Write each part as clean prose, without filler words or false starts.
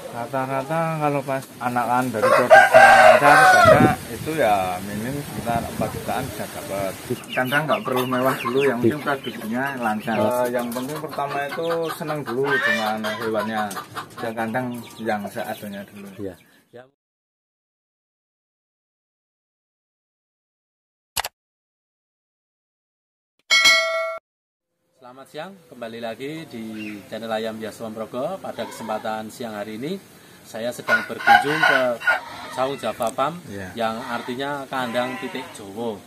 Rata-rata kalau pas anakan dari produksi lancar banyak itu ya minim sekitar 4 jutaan bisa dapat. Kandang nggak perlu mewah dulu, yang penting produksinya lancar. Yang penting pertama itu senang dulu dengan hewannya, dan kandang yang seadanya dulu. Ya. Selamat siang, kembali lagi di channel Ayam Yaswan Progo. Pada kesempatan siang hari ini, saya sedang berkunjung ke Saung Java Farm, yang artinya kandang titik Jowo.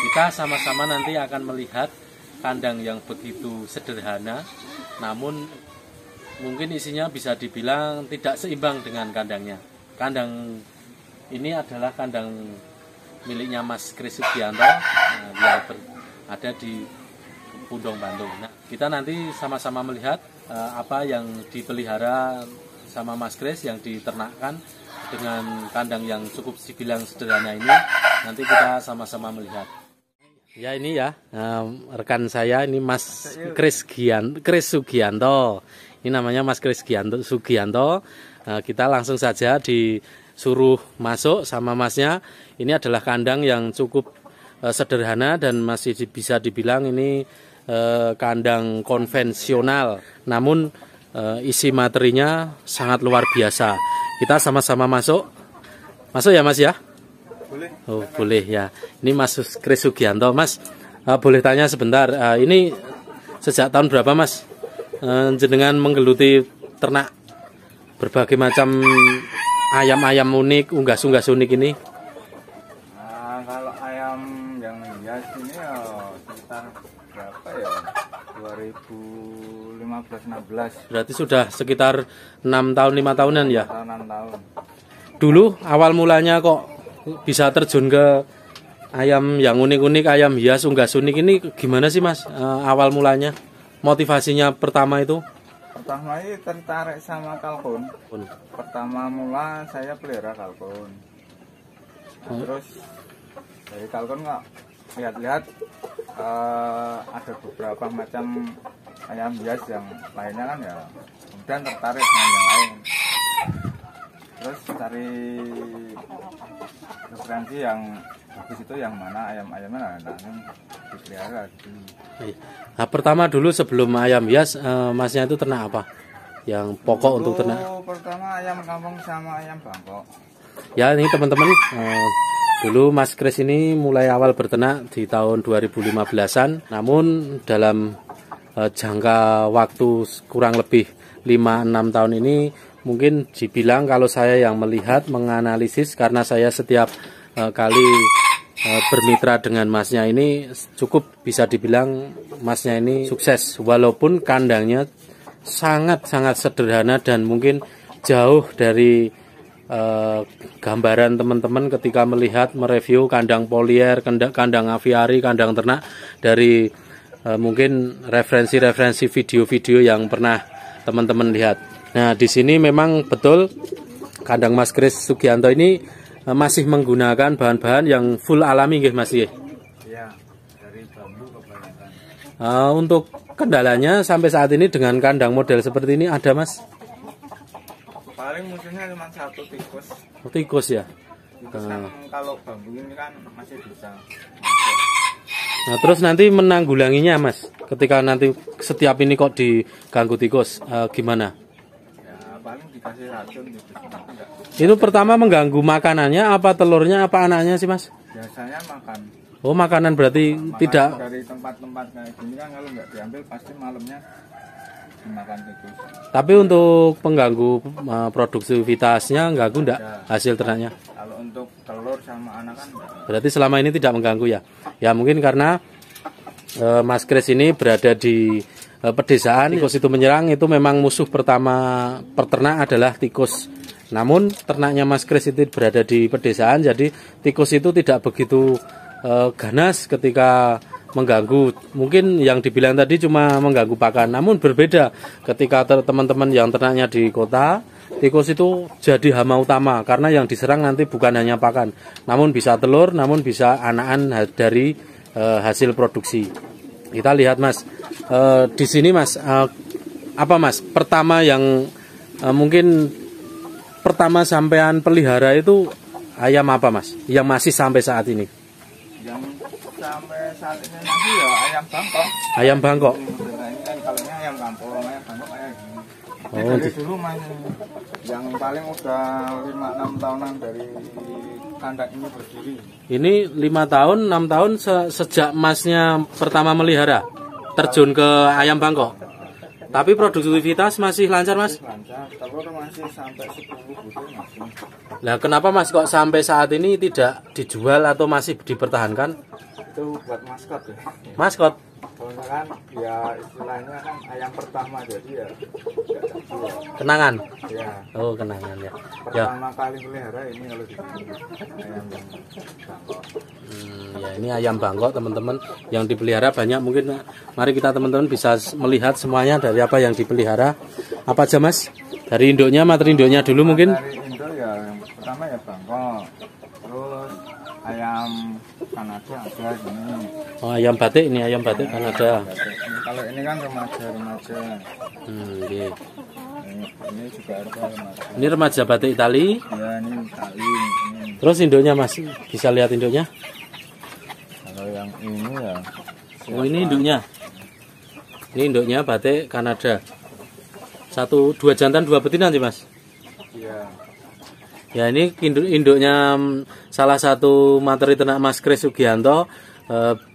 Kita sama-sama nanti akan melihat kandang yang begitu sederhana, namun mungkin isinya bisa dibilang tidak seimbang dengan kandangnya. Kandang ini adalah kandang miliknya Mas Kris Sugianto, yang ada di Pundong, Bandung. Nah, kita nanti sama-sama melihat apa yang dipelihara sama Mas Kris, yang diternakkan dengan kandang yang cukup dibilang sederhana ini. Nanti kita sama-sama melihat. Ya, ini ya rekan saya, ini Mas Kris Sugianto. Ini namanya Mas Kris Sugianto. Kita langsung saja disuruh masuk sama masnya. Ini adalah kandang yang cukup sederhana dan masih bisa dibilang ini kandang konvensional, namun isi materinya sangat luar biasa. Kita sama-sama masuk ya Mas ya? Boleh. Oh boleh ya. Ini Mas Kris Sugianto. Mas, boleh tanya sebentar, ini sejak tahun berapa Mas jenengan menggeluti ternak berbagai macam ayam-ayam unik, unggas-unggas unik ini? Kalau ayam yang hias ini ya sekitar berapa ya, 2015-16. Berarti sudah sekitar 6 tahun 5 tahunan ya? 6 tahun. Dulu awal mulanya kok bisa terjun ke ayam yang unik-unik, ayam hias unggas unik ini gimana sih Mas? Awal mulanya, motivasinya pertama itu? Pertama ini tertarik sama kalkun. Pertama mula saya pelihara kalkun. Terus dari kalkun nggak lihat-lihat ada beberapa macam ayam hias yang lainnya kan ya, kemudian tertarik dengan yang lain. Terus cari referensi yang bagus itu yang mana ayam-ayamnya, nah dipelihara gitu. Nah, pertama dulu sebelum ayam hias, Masnya itu ternak apa? Yang pokok dulu, untuk ternak? Pertama ayam kampung sama ayam Bangkok. Ya ini teman-teman, dulu Mas Kris ini mulai awal berternak di tahun 2015-an, namun dalam jangka waktu kurang lebih 5-6 tahun ini mungkin dibilang kalau saya yang melihat, menganalisis, karena saya setiap kali bermitra dengan masnya ini cukup bisa dibilang masnya ini sukses, walaupun kandangnya sangat-sangat sederhana dan mungkin jauh dari gambaran teman-teman ketika melihat mereview kandang polier, kandang aviari, kandang ternak dari mungkin referensi-referensi video-video yang pernah teman-teman lihat. Nah, di sini memang betul kandang Mas Kris Sugianto ini masih menggunakan bahan-bahan yang full alami nggih Mas nggih? Iya, dari bambu kebanyakan. Untuk kendalanya sampai saat ini dengan kandang model seperti ini ada Mas? Paling musuhnya cuma satu, tikus. Tikus ya? Tikus kan kalau bambu ini kan masih bisa. Nah, terus nanti menanggulanginya Mas, ketika nanti setiap ini kok diganggu tikus, gimana? Ya paling dikasih racun gitu. Itu pertama mengganggu makanannya, apa telurnya, apa anaknya sih Mas? Biasanya makan. Oh, makanan berarti tidak. Dari tempat-tempat kayak gini kan kalau nggak diambil pasti malamnya dimakan tikus. Tapi untuk pengganggu produktivitasnya enggak hasil ternaknya? Kalau untuk telur sama anak kan enggak. Berarti selama ini tidak mengganggu ya? Ya mungkin karena Mas Kris ini berada di pedesaan, tikus itu menyerang, itu memang musuh pertama peternak adalah tikus. Namun ternaknya Mas Kris itu berada di pedesaan, jadi tikus itu tidak begitu ganas ketika mengganggu. Mungkin yang dibilang tadi cuma mengganggu pakan, namun berbeda ketika teman-teman yang ternaknya di kota, tikus itu jadi hama utama karena yang diserang nanti bukan hanya pakan, namun bisa telur, namun bisa anakan dari hasil produksi. Kita lihat Mas, di sini Mas, apa Mas? Pertama yang mungkin pertama sampean pelihara itu ayam apa Mas? Yang masih sampai saat ini? Yang sampai saat ini masih ya ayam Bangkok. Ayam Bangkok. Nah, ini kan kalau ini ayam kampung, ayam Bangkok kayak gini. Oh, dari dulu masih yang paling udah 5-6 tahunan dari kandang ini berdiri. Ini 5 tahun, 6 tahun sejak Masnya pertama melihara terjun ke ayam Bangkok. Tapi produktivitas masih lancar Mas? Lancar, telur masih sampai 10 butir masih. Nah, kenapa Mas kok sampai saat ini tidak dijual atau masih dipertahankan? Itu buat maskot ya. Maskot? Soalnya kan ya istilahnya kan ayam pertama jadi ya nggak terjual. Kenangan? Ya. Oh, kenangan ya. Pertama kali pelihara ini kalau di ayam yang ya ini ayam Bangkok teman-teman yang dipelihara banyak. Mungkin mari kita teman-teman bisa melihat semuanya dari apa yang dipelihara. Apa aja Mas? Dari induknya, materi induknya dulu mungkin. Dari induk ya yang pertama ya Bangkok. Terus ayam Kanada ada ini. Oh, ayam batik ini, ayam batik Kanada. Kalau ini kan remaja. Okay. Ini juga ada remaja. Ini remaja batik Itali. Ya ini Itali. Ini. Terus induknya Mas, bisa lihat induknya? Kalau yang ini ya. Oh, ini induknya. Ini induknya batik Kanada. 2 jantan 2 betina sih Mas. Iya. Ya ini induknya salah satu materi ternak Mas Kris Sugianto,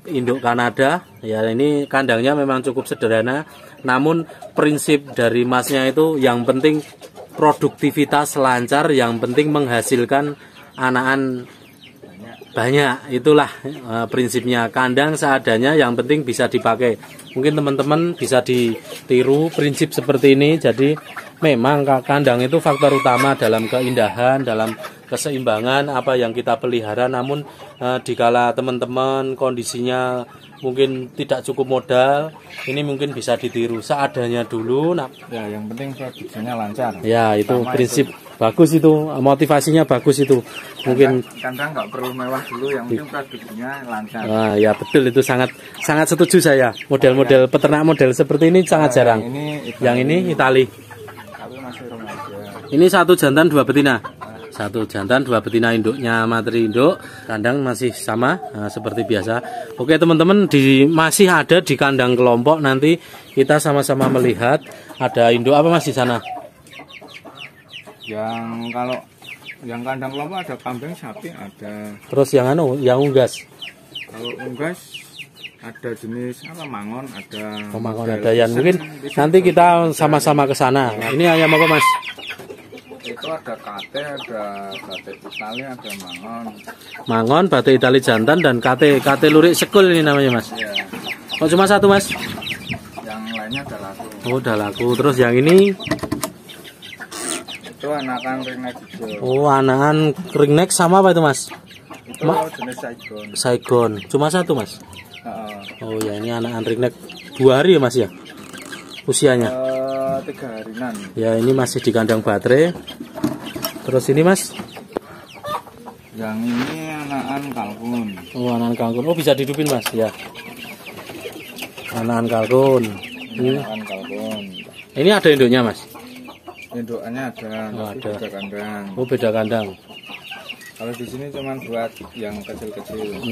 induk Kanada. Ya ini kandangnya memang cukup sederhana, namun prinsip dari Masnya itu yang penting produktivitas lancar, yang penting menghasilkan anakan banyak. Itulah prinsipnya, kandang seadanya, yang penting bisa dipakai. Mungkin teman-teman bisa ditiru prinsip seperti ini. Jadi memang kandang itu faktor utama dalam keindahan, dalam keseimbangan apa yang kita pelihara. Namun dikala teman-teman kondisinya mungkin tidak cukup modal, ini mungkin bisa ditiru seadanya dulu. Nah, ya yang penting produksinya lancar. Ya itu Sama prinsip itu. Bagus itu, motivasinya bagus itu. Mungkin kandang nggak perlu mewah dulu, yang penting produksinya lancar. Ya betul, itu sangat setuju saya. Model-model peternak model seperti ini sangat jarang. Yang ini Itali. Tapi masih remaja. Ini 1 jantan 2 betina. 1 jantan 2 betina, induknya materi induk, kandang masih sama seperti biasa. Oke teman-teman, masih ada di kandang kelompok, nanti kita sama-sama melihat. Ada induk apa Mas di sana? Yang kalau yang kandang kelompok ada kambing, sapi ada. Terus yang yang unggas? Kalau unggas ada jenis apa, mangon ada. Oh, mangon ada. Yang mungkin nanti kita sama-sama ke sana. Ini ayam apa Mas? Itu ada kate, ada batik Itali, ada mangon. Mangon, batik Itali jantan, dan kate lurik sekul ini namanya Mas. Ya. Oh cuma 1 Mas? Yang lainnya ada laku. Oh udah laku. Terus yang ini? Itu anakan ringneck hijau. Oh anakan ringneck sama apa itu Mas? Itu jenis Saigon. Saigon. Cuma 1 Mas? Oh ya, ini anakan ringneck 2 hari ya Mas ya? Usianya? 3 harian. Ya ini masih di kandang baterai. Terus ini Mas? Yang ini anakan kalkun. Oh anakan kalkun. Oh bisa dihidupin Mas ya. Anakan kalkun. Ini anakan kalkun. Ini ada induknya Mas? Indukannya ada. Oh, ada. Beda kandang. Oh beda kandang. Kalau di sini cuma buat yang kecil-kecil.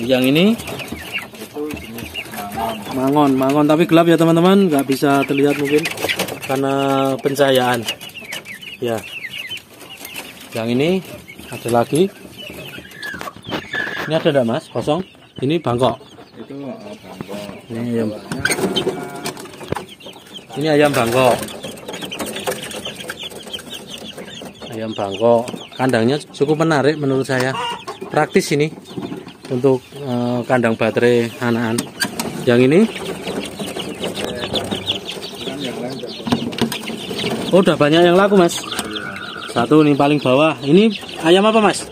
Yang ini? Itu jenis mangon. Mangon tapi gelap ya teman-teman, nggak bisa terlihat mungkin karena pencahayaan. Ya. Yang ini ada lagi. Ini ada enggak Mas? Kosong. Ini Bangkok. Itu Bangkok. Ini ayam Bangkok. Ayam Bangkok. Kandangnya cukup menarik menurut saya. Praktis ini untuk kandang baterai anakan. Yang ini? Oh, udah banyak yang laku Mas. 1 nih paling bawah. Ini ayam apa Mas?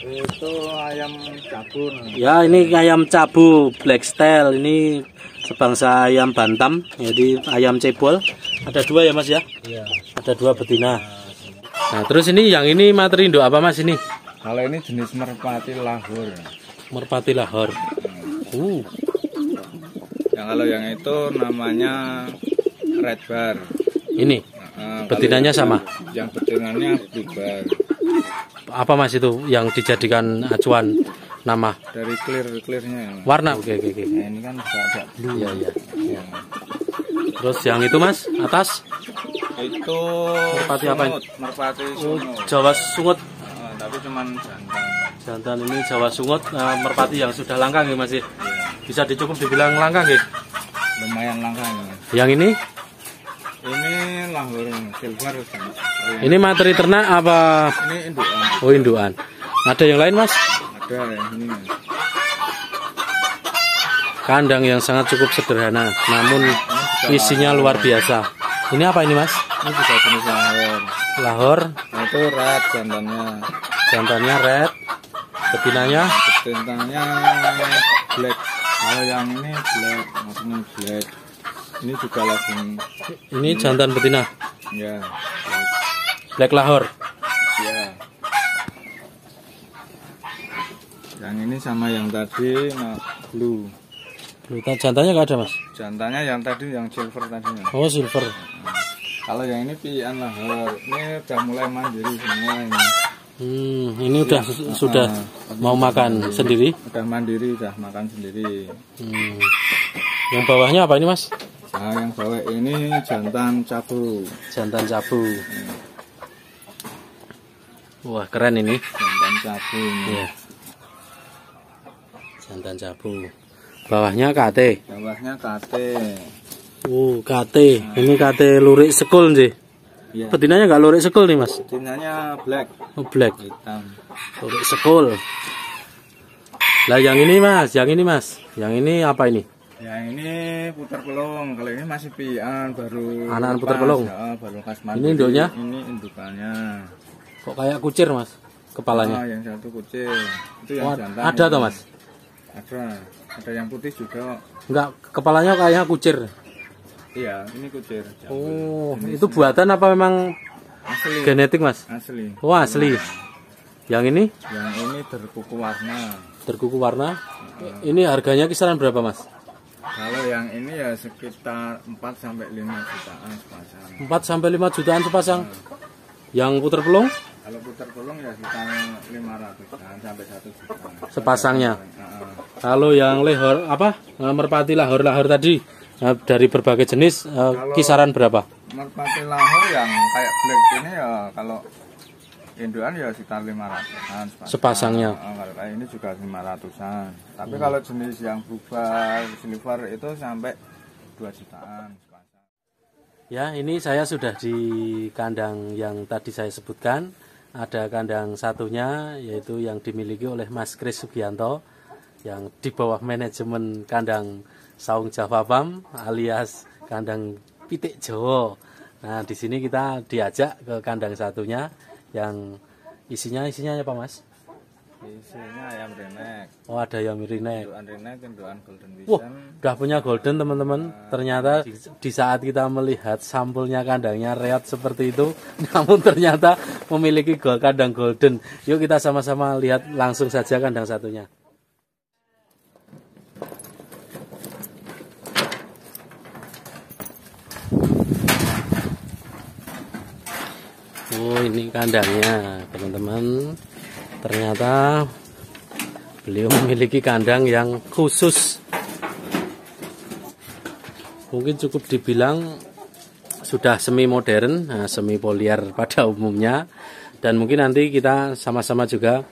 Itu ayam cabur. Ya ini ayam cabu black style. Ini sebangsa ayam bantam. Jadi ayam cebol. Ada 2 ya Mas ya? Iya. Ada 2 betina. Nah terus ini yang ini materi induk apa Mas ini? Kalau ini jenis merpati Lahore. Merpati Lahore. Yang kalau yang itu namanya red bar. Ini Betinanya sama. Yang betinanya bubar. Apa Mas itu yang dijadikan acuan nama? Dari clearnya. Warna. Oke. Nah, ini kan agak blue. Iya. Ya. Terus yang itu Mas, atas? Itu merpati apa ini? Merpati sungut. Jawa sungut. Tapi cuman jantan. Jantan ini Jawa sungut, merpati yang sudah langka nih Mas. Ya. Bisa dicukup dibilang langka nggih? Lumayan langka ini. Yang ini? Ini lahor silver. Ini materi ternak apa? Ini indukan. Oh, indukan. Ada yang lain Mas? Ada ini. Kandang yang sangat cukup sederhana, namun isinya luar biasa. Ini apa ini Mas? Ini juga jenis lahor. Lahor. Nah, itu red jantannya. Jantannya red. Betinanya? Betinanya black. Kalau yang ini black, maksudnya black. Ini juga lagi. Ini jantan betina. Ya. Black lahor. Ya. Yang ini sama yang tadi, nah, blue. Jantannya nggak ada Mas? Jantannya yang tadi, yang silver tadinya. Oh, silver. Nah, kalau yang ini pian lahor. Ini udah mulai mandiri semua ini. Ini udah sudah mau makan sendiri? Udah mandiri, udah makan sendiri. Yang bawahnya apa ini Mas? Nah, yang bawah ini jantan cabu. Jantan cabu. Wah, keren ini. Jantan cabu. Iya. Jantan cabu. Bawahnya KT. Bawahnya KT. KT. Ini KT lurik sekul sih. Ya. Betinanya nggak lurik sekul nih Mas? Betinanya black. Oh, black. Hitam. Lurik sekul. Lah yang ini Mas, yang ini apa ini? Yang ini putar pelung. Kalau ini masih pian, baru anakan putar pelung. Ya, baru lepas mandiri. Ini induknya? Ini indukannya. Kok kayak kucir Mas kepalanya? Yang satu kucir. Itu yang jantan. Ada toh Mas? Ada yang putih juga. Enggak, kepalanya kayaknya kucir. Iya, ini kucir. Oh, ini itu buatan apa memang asli? Genetik Mas? Asli. Oh, asli. Yang ini? Yang ini terkuku warna. Terkuku warna. Ini harganya kisaran berapa Mas? Kalau yang ini ya sekitar 4 sampai 5 jutaan sepasang. 4 sampai 5 jutaan sepasang. Yang puter pelung? Kalau putar pelung ya sekitar 500-an sampai 1 juta. Sepasangnya. Kalau yang lehor apa? Merpati lahor tadi dari berbagai jenis kisaran berapa? Merpati lahor yang kayak black ini ya kalau induan ya sekitar 500-an sepasangnya. Kalau kayak ini juga 500-an. Tapi kalau jenis yang bubar, silver itu sampai 2 jutaan sepasang. Ya, ini saya sudah di kandang yang tadi saya sebutkan. Ada kandang satunya yaitu yang dimiliki oleh Mas Kris Sugianto yang di bawah manajemen kandang Saung Java Farm alias kandang pitik Jawa. Nah, di sini kita diajak ke kandang satunya yang isinya apa Mas? Isinya ayam renek. Oh, ada ayam renek. Induan renek, induan golden vision. Wah, udah punya golden teman-teman. Ternyata di saat kita melihat sampulnya kandangnya reot seperti itu, namun ternyata memiliki kandang golden. Yuk kita sama-sama lihat langsung saja kandang satunya. Oh, ini kandangnya teman-teman. Ternyata beliau memiliki kandang yang khusus. Mungkin cukup dibilang sudah semi modern, semi polier pada umumnya. Dan mungkin nanti kita sama-sama juga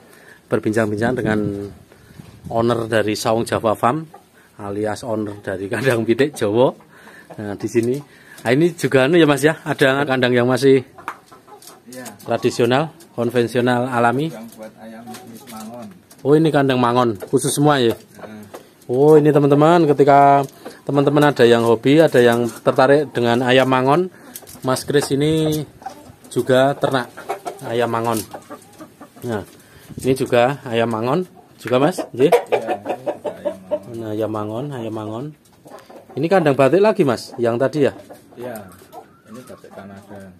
berbincang-bincang dengan owner dari Saung Java Farm alias owner dari kandang pitik Jawa. Nah, di sini. Nah, ini juga ya Mas ya, ada kandang yang masih tradisional, konvensional, alami. Yang buat ayam mangon. Oh, ini kandang mangon khusus semua ya. Oh, ini teman-teman, ketika teman-teman ada yang hobi, ada yang tertarik dengan ayam mangon, Mas Kris ini juga ternak ayam mangon. Nah, ini juga ayam mangon juga Mas, nggih? Nah, ayam mangon. Ini kandang batik lagi Mas, yang tadi ya? Iya, ini batik Kanada.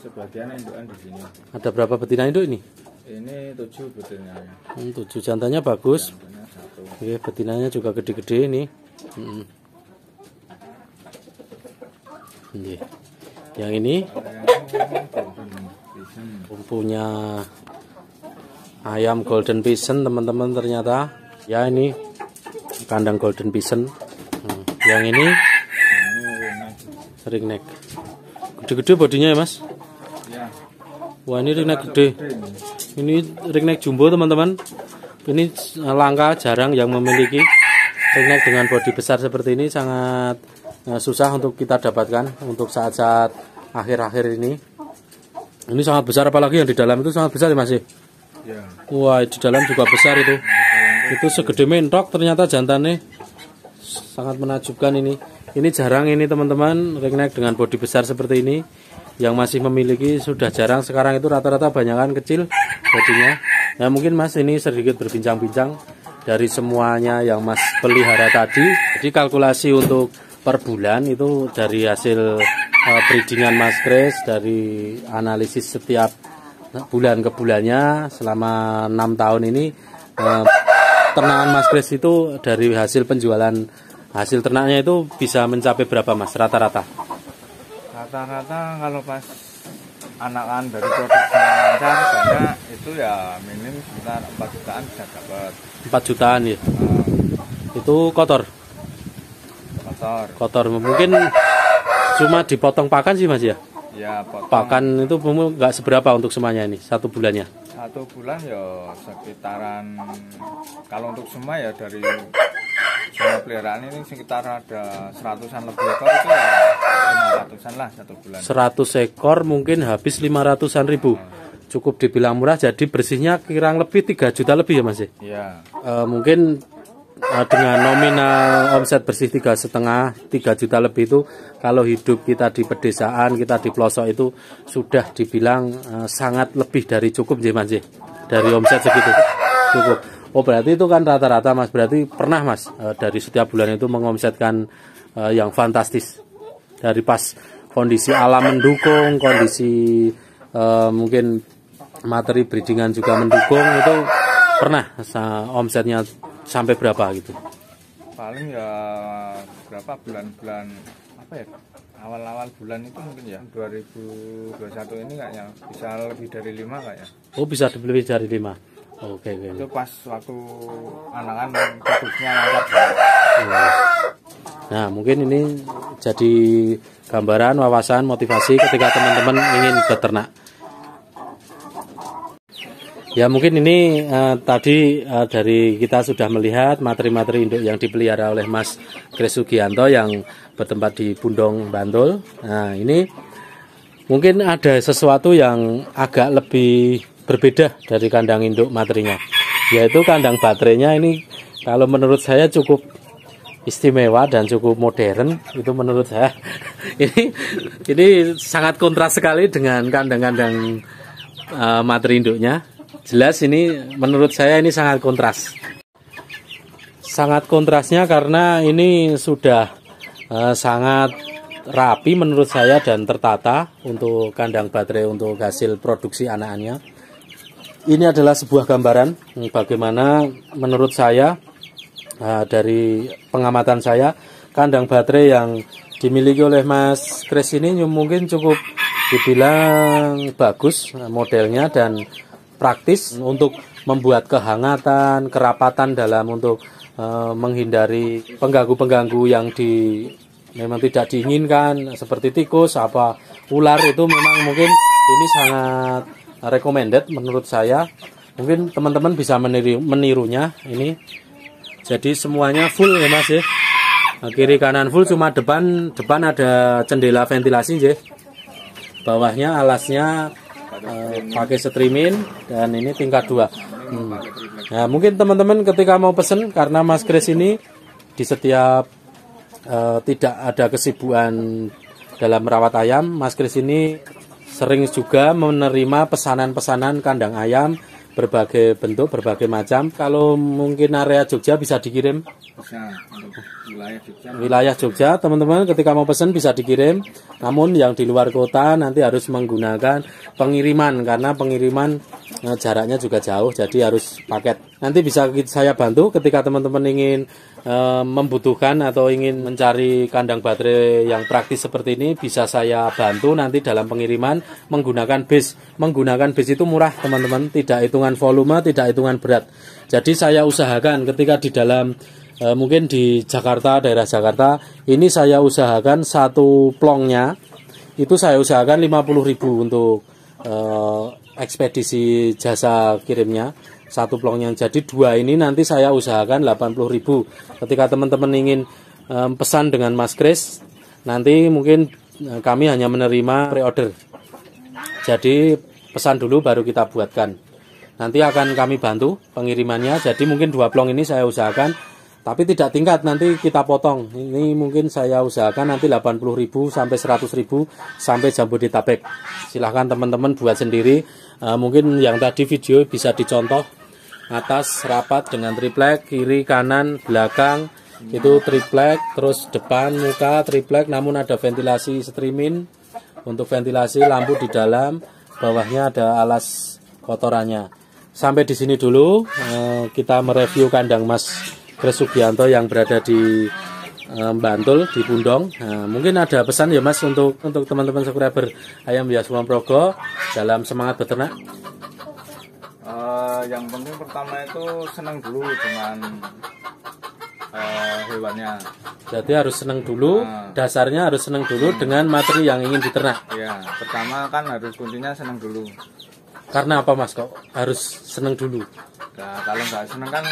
Sebagian indukan di sini. Ada berapa betina induk ini? Ini 7 betinanya. 7 jantannya bagus. Jantannya 1. Oke, betinanya juga gede-gede ini. Yang ini punya ayam golden pigeon teman-teman, ternyata ya ini kandang golden pigeon. Yang ini ringneck, gede-gede bodinya ya mas. Wah ini ringneck gede, ini ringneck jumbo teman-teman. Ini langka, jarang yang memiliki ringneck dengan bodi besar seperti ini, sangat susah untuk kita dapatkan untuk saat-saat akhir-akhir ini. Ini sangat besar, apalagi yang di dalam itu sangat besar ya mas. Wah di dalam juga besar itu. Itu segede mentok ternyata jantannya, sangat menakjubkan ini. Ini jarang ini teman-teman, ringneck dengan bodi besar seperti ini. Yang masih memiliki sudah jarang, sekarang itu rata-rata banyakan kecil bodinya. Nah mungkin mas ini sedikit berbincang-bincang dari semuanya yang mas pelihara tadi. Jadi kalkulasi untuk per bulan itu dari hasil breedingan mas Kris, dari analisis setiap bulan ke bulannya selama 6 tahun ini, ternakan mas Kris itu dari hasil penjualan hasil ternaknya itu bisa mencapai berapa mas rata-rata? Rata-rata kalau pas anakan dari produksi lancar banyak itu ya minim sekitar 4 jutaan bisa dapat. 4 jutaan ya. Itu kotor. Kotor mungkin cuma dipotong pakan sih mas ya. Ya potong. Pakan itu nggak seberapa untuk semuanya ini 1 bulannya. 1 bulan ya sekitaran, kalau untuk semua ya dari semua peliharaan ini sekitar ada 100-an lebih ekor, itu ya 500-an lah 1 bulan. 100 ekor mungkin habis 500-an ribu. Cukup dibilang murah, jadi bersihnya kurang lebih 3 juta lebih ya mas ya? Iya. Mungkin dengan nominal omset bersih 3,5 3 juta lebih itu, kalau hidup kita di pedesaan, kita di pelosok itu sudah dibilang sangat lebih dari cukup ya mas ya? Dari omset segitu cukup. Oh berarti itu kan rata-rata mas, berarti pernah mas dari setiap bulan itu mengomsetkan yang fantastis, dari pas kondisi alam mendukung, kondisi mungkin materi breedingan juga mendukung, itu pernah omsetnya sampai berapa gitu? Paling ya berapa bulan-bulan apa ya, awal-awal bulan itu mungkin ya 2021 ini kayaknya bisa lebih dari 5 kayaknya. Oh bisa lebih dari 5. Oke. Itu pas waktu anakan produksinya lancar. Nah mungkin ini jadi gambaran, wawasan, motivasi ketika teman-teman ingin beternak. Ya mungkin ini tadi dari kita sudah melihat materi-materi induk yang dipelihara oleh Mas Kris Sugianto yang bertempat di Bundong, Bantul. Nah ini mungkin ada sesuatu yang agak lebih berbeda dari kandang induk materinya, yaitu kandang baterainya ini kalau menurut saya cukup istimewa dan cukup modern. Itu menurut saya ini sangat kontras sekali dengan kandang-kandang materi induknya. Jelas ini menurut saya ini sangat kontras. Sangat kontrasnya karena ini sudah sangat rapi menurut saya dan tertata untuk kandang baterai untuk hasil produksi anakannya. Ini adalah sebuah gambaran bagaimana menurut saya dari pengamatan saya kandang baterai yang dimiliki oleh Mas Kris ini mungkin cukup dibilang bagus modelnya dan praktis untuk membuat kehangatan, kerapatan dalam untuk menghindari pengganggu-pengganggu yang memang tidak diinginkan seperti tikus, apa ular. Itu memang mungkin ini sangat recommended menurut saya. Mungkin teman-teman bisa menirunya ini. Jadi semuanya full ya mas ya. Kiri kanan full, cuma depan ada jendela ventilasi ya. Bawahnya alasnya pakai streaming dan ini tingkat 2. Nah mungkin teman-teman ketika mau pesen, karena Mas Kris ini di setiap tidak ada kesibukan dalam merawat ayam, Mas Kris ini sering juga menerima pesanan-pesanan kandang ayam berbagai bentuk, berbagai macam. Kalau mungkin area Jogja bisa dikirim. Bisa. wilayah Jogja, teman-teman ketika mau pesan bisa dikirim. Namun yang di luar kota nanti harus menggunakan pengiriman karena pengiriman jaraknya juga jauh, jadi harus paket. Nanti bisa saya bantu ketika teman-teman ingin membutuhkan atau ingin mencari kandang baterai yang praktis seperti ini, bisa saya bantu nanti dalam pengiriman menggunakan bis. Menggunakan bis itu murah teman-teman, tidak hitungan volume, tidak hitungan berat. Jadi saya usahakan ketika di dalam mungkin di Jakarta, daerah Jakarta, ini saya usahakan satu plongnya itu saya usahakan 50.000 untuk ekspedisi jasa kirimnya satu plongnya. Jadi dua ini nanti saya usahakan 80.000. Ketika teman-teman ingin pesan dengan Mas Kris, nanti mungkin kami hanya menerima pre-order. Jadi pesan dulu baru kita buatkan. Nanti akan kami bantu pengirimannya. Jadi mungkin 2 plong ini saya usahakan, tapi tidak tingkat, nanti kita potong. Ini mungkin saya usahakan nanti 80.000 sampai 100.000 sampai Jabodetabek. Silahkan teman-teman buat sendiri. Mungkin yang tadi video bisa dicontoh. Atas rapat dengan triplek, kiri, kanan, belakang itu triplek, terus depan muka triplek, namun ada ventilasi streaming untuk ventilasi, lampu di dalam, bawahnya ada alas kotorannya. Sampai di sini dulu kita mereview kandang Mas Kris Sugianto yang berada di Bantul, di Pundong. Nah, mungkin ada pesan ya Mas untuk teman-teman subscriber Ayam Bias Kulon Progo dalam semangat beternak. Yang penting pertama itu senang dulu dengan hewannya. Berarti harus senang dulu, dasarnya harus senang dulu dengan materi yang ingin diternak. Ya, pertama kan harus kuncinya senang dulu. Karena apa Mas kok harus senang dulu? Nah, kalau nggak senang kan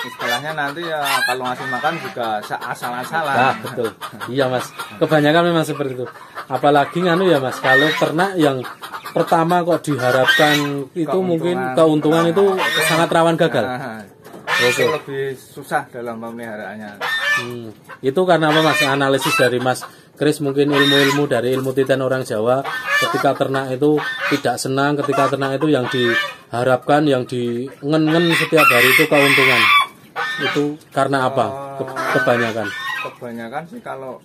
istilahnya nanti ya kalau ngasih makan juga asal-asalan. Nah, betul. Iya Mas, kebanyakan memang seperti itu. Apalagi nganu ya Mas, kalau ternak yang pertama kok diharapkan itu mungkin keuntungan itu sangat rawan gagal. Nah, itu lebih susah dalam pemeliharaannya. Itu karena apa Mas? Analisis dari Mas Kris, mungkin ilmu-ilmu dari ilmu titen orang Jawa, ketika ternak itu tidak senang, ketika ternak itu yang diharapkan, yang ngen setiap hari itu keuntungan. Itu karena apa? Kebanyakan. Kebanyakan sih kalau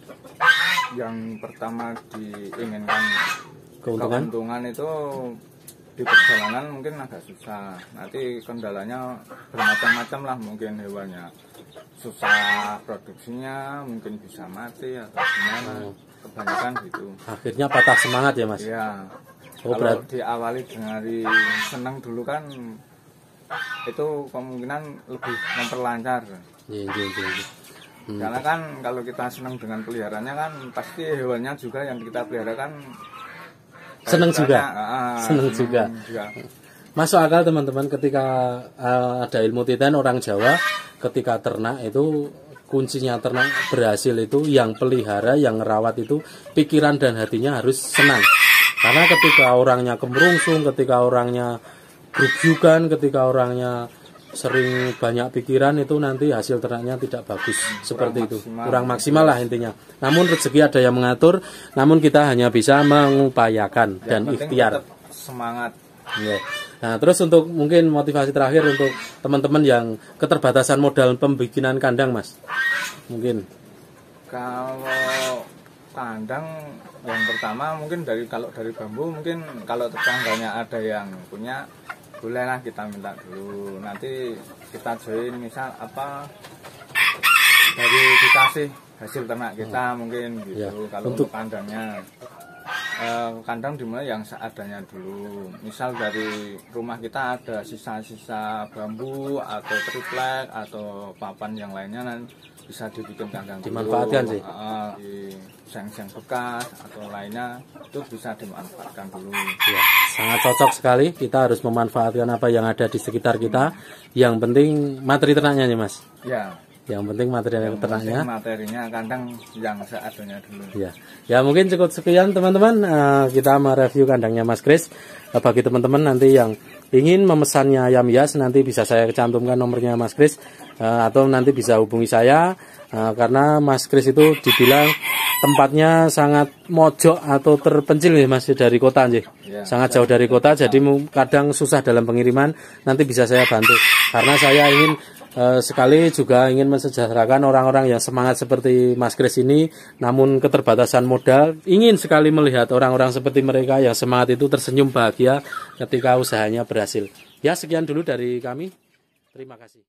yang pertama diinginkan keuntungan itu di perjalanan mungkin agak susah. Nanti kendalanya bermacam-macam lah, mungkin hewannya susah produksinya, mungkin bisa mati atau gimana. Kebanyakan gitu. Akhirnya patah semangat ya Mas? Iya. Oh, kalau diawali dari senang dulu kan itu kemungkinan lebih memperlancar. Iya. Karena kan kalau kita senang dengan peliharaannya kan pasti hewannya juga yang kita pelihara kan senang juga. Senang juga. Masuk akal teman-teman, ketika ada ilmu titen orang Jawa, ketika ternak itu kuncinya ternak berhasil itu yang pelihara, yang merawat itu pikiran dan hatinya harus senang. Karena ketika orangnya kemerungsung, ketika orangnya grubyukan, ketika orangnya sering banyak pikiran, itu nanti hasil ternaknya tidak bagus. Seperti itu, kurang maksimal lah intinya. Namun rezeki ada yang mengatur, namun kita hanya bisa mengupayakan dan ikhtiar. Semangat. Yeah. Nah, terus untuk mungkin motivasi terakhir untuk teman-teman yang keterbatasan modal pembikinan kandang Mas, mungkin. Kalau kandang yang pertama mungkin kalau dari bambu, mungkin kalau tetangganya ada yang punya, bolehlah kita minta dulu. Nanti kita join misal apa dari dikasih hasil ternak kita mungkin gitu. Ya, kalau untuk kandangnya kandang dimulai yang seadanya dulu. Misal dari rumah kita ada sisa-sisa bambu atau triplek atau papan yang lainnya, nanti bisa dibikin kandang dimanfaatkan dulu. Sih. Di seng-seng bekas atau lainnya itu bisa dimanfaatkan dulu. Ya, sangat cocok sekali. Kita harus memanfaatkan apa yang ada di sekitar kita. Yang penting materi ternaknya nih Mas. Ya. Yang penting ternaknya. Materinya kandang yang seadanya dulu. Ya mungkin cukup sekian teman-teman. Kita mereview kandangnya Mas Kris. Bagi teman-teman nanti yang ingin memesannya ayam hias, nanti bisa saya cantumkan nomornya Mas Kris, atau nanti bisa hubungi saya, karena Mas Kris itu dibilang tempatnya sangat mojok atau terpencil nih Mas, dari kota nih. Ya, sangat jauh dari kota, jadi kadang susah dalam pengiriman. Nanti bisa saya bantu karena saya ingin sekali juga ingin mensejahterakan orang-orang yang semangat seperti Mas Kris ini, namun keterbatasan modal, ingin sekali melihat orang-orang seperti mereka yang semangat itu tersenyum bahagia ketika usahanya berhasil. Ya, sekian dulu dari kami. Terima kasih.